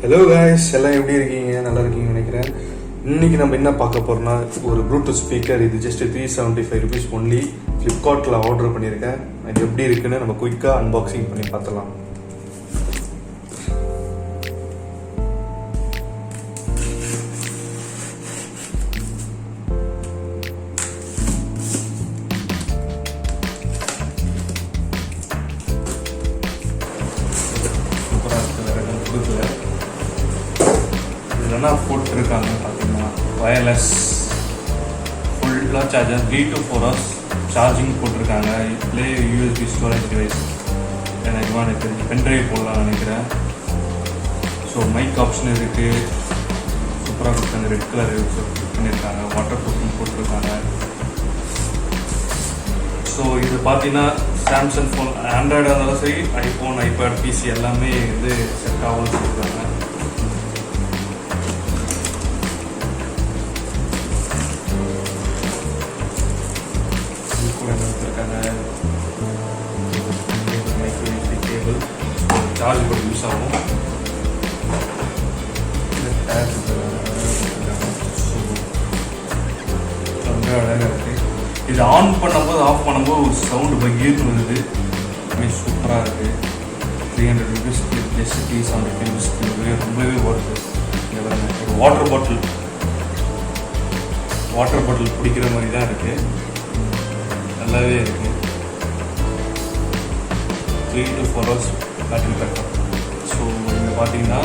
Hello guys, எல்லாம் எப்படி இருக்கீங்க? நல்லா இருக்கீங்கன்னு நினைக்கிறேன். இன்னைக்கு நம்ம என்ன பார்க்க போறோம்னா, ஒரு ப்ளூடூத் ஸ்பீக்கர். இது ஜஸ்ட் 375 ருபீஸ் ஒன்லி. ஃப்ளிப்கார்ட்டில் ஆர்டர் பண்ணியிருக்கேன். இது எப்படி இருக்குன்னு நம்ம குயிக்காக அன்பாக்சிங் பண்ணி பார்த்தலாம். என்ன போட்டுருக்காங்கன்னு பார்த்தீங்கன்னா, வயர்லெஸ் ஃபுல்லாக சார்ஜர் 3 to 4 hours சார்ஜிங் போட்டிருக்காங்க. இதுலேயே யூஎஸ்பி ஸ்டோரேஜ் டிவைஸ் எனக்கு தெரிஞ்சு பென்ட்ரைவ் போடலாம்னு நினைக்கிறேன். ஸோ மைக் ஆப்ஷன் இருக்குது. சூப்பராக கொடுத்தாங்க. ரெட் கலர் பண்ணியிருக்காங்க. வாட்டர் ப்ரூஃபிங் போட்டிருக்காங்க. ஸோ இது பார்த்தீங்கன்னா சாம்சங் ஃபோன், ஆண்ட்ராய்டாக இருந்தாலும் சரி, ஐஃபோன், ஐபேட், பிசி எல்லாமே வந்து செட் ஆகும்னு சொல்லியிருக்காங்க. மைக்ரோயூஎஸ்பி கேபிள் சார்ஜ் கூட யூஸ் ஆகும். ரொம்ப அழகாக இருக்குது. இது ஆன் பண்ணும்போது ஆஃப் பண்ணும்போது ஒரு சவுண்டு பகீர்னு வருது. சூப்பராக இருக்குது. 300 ருபீஸ்க்கு ஜஸ்ட் 375 ருபீஸ்க்கு ரொம்பவே வருது. ஒரு வாட்டர் பாட்டில் பிடிக்கிற மாதிரி தான் இருக்குது. நல்லாவே இருக்குது. 3 to 4 hours battery backup. So இங்கே பார்த்தீங்கன்னா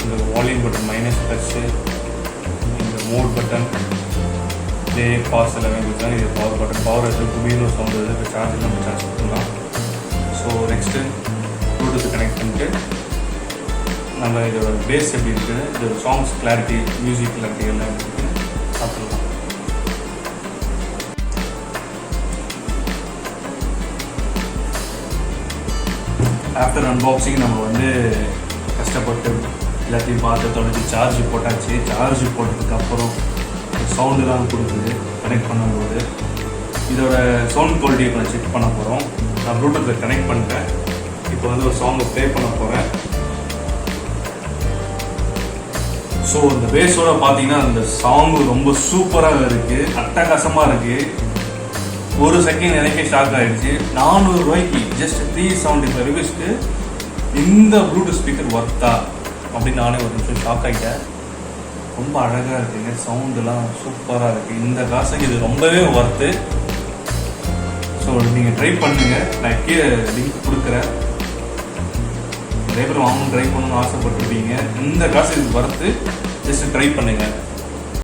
இந்த வால்யூம் பட்டன் மைனஸ் ப்ளஸ்ஸு, இந்த மோட் பட்டன், ப்ளே, பாஸ் எல்லாமே கொடுத்தாங்க. இது பவர் பட்டன். பவர் எடுத்து குபீர்னு சவுண்ட் வருது. இப்போ சார்ஜ் நம்ம சார்ஜ் பண்ணலாம். ஸோ நெக்ஸ்ட்டு ப்ளூடூத் கனெக்ட் பண்ணிட்டு நம்ம இதோட பேஸ் எப்படி இருக்குது, இதோட சாங்ஸ் கிளாரிட்டி, மியூசிக் கிளாரிட்டி எல்லாம் எப்படி இருக்குன்னு பார்த்துக்கலாம். ஆஃப்டர் அன்பாக்சிங் நம்ம வந்து கஷ்டப்பட்டு எல்லாத்தையும் பார்த்து தொடச்சி சார்ஜ் போட்டாச்சு. சார்ஜ் போட்டதுக்கப்புறம் சவுண்டுலாம் கொடுக்குது கனெக்ட் பண்ணும்போது. இதோட சவுண்ட் குவாலிட்டி இப்போ நான் செக் பண்ண போகிறோம். நான் ப்ளூடூத்தில் கனெக்ட் பண்ணிட்டேன். இப்போ வந்து ஒரு சாங்கை ப்ளே பண்ண போகிறேன். ஸோ இந்த பேஸோட பார்த்தீங்கன்னா அந்த சாங்கு ரொம்ப சூப்பராக இருக்குது, அட்டகாசமாக இருக்குது. ஒரு செகண்ட் எனக்கே ஷாக் ஆகிடுச்சு. 400 ரூபாய்க்கு ஜஸ்ட் 375 ருபீஸ்க்கு இந்த ப்ளூடூத் ஸ்பீக்கர் ஒர்த்தா அப்படின்னு நானே ஒரு நிமிஷம் ஷாக் ஆகிட்டேன். ரொம்ப அழகாக இருக்குங்க. சவுண்டுலாம் சூப்பராக இருக்குது. இந்த காசுக்கு இது ரொம்பவே ஒர்த்து. ஸோ நீங்கள் ட்ரை பண்ணுங்கள். நான் கீழே லிங்க் கொடுக்குறேன். நிறைய பேர் வாங்கணும், ட்ரை பண்ணணும்னு ஆசைப்பட்டுருப்பீங்க. இந்த காசு இது ஒர்த்து. ஜஸ்ட் ட்ரை பண்ணுங்கள்.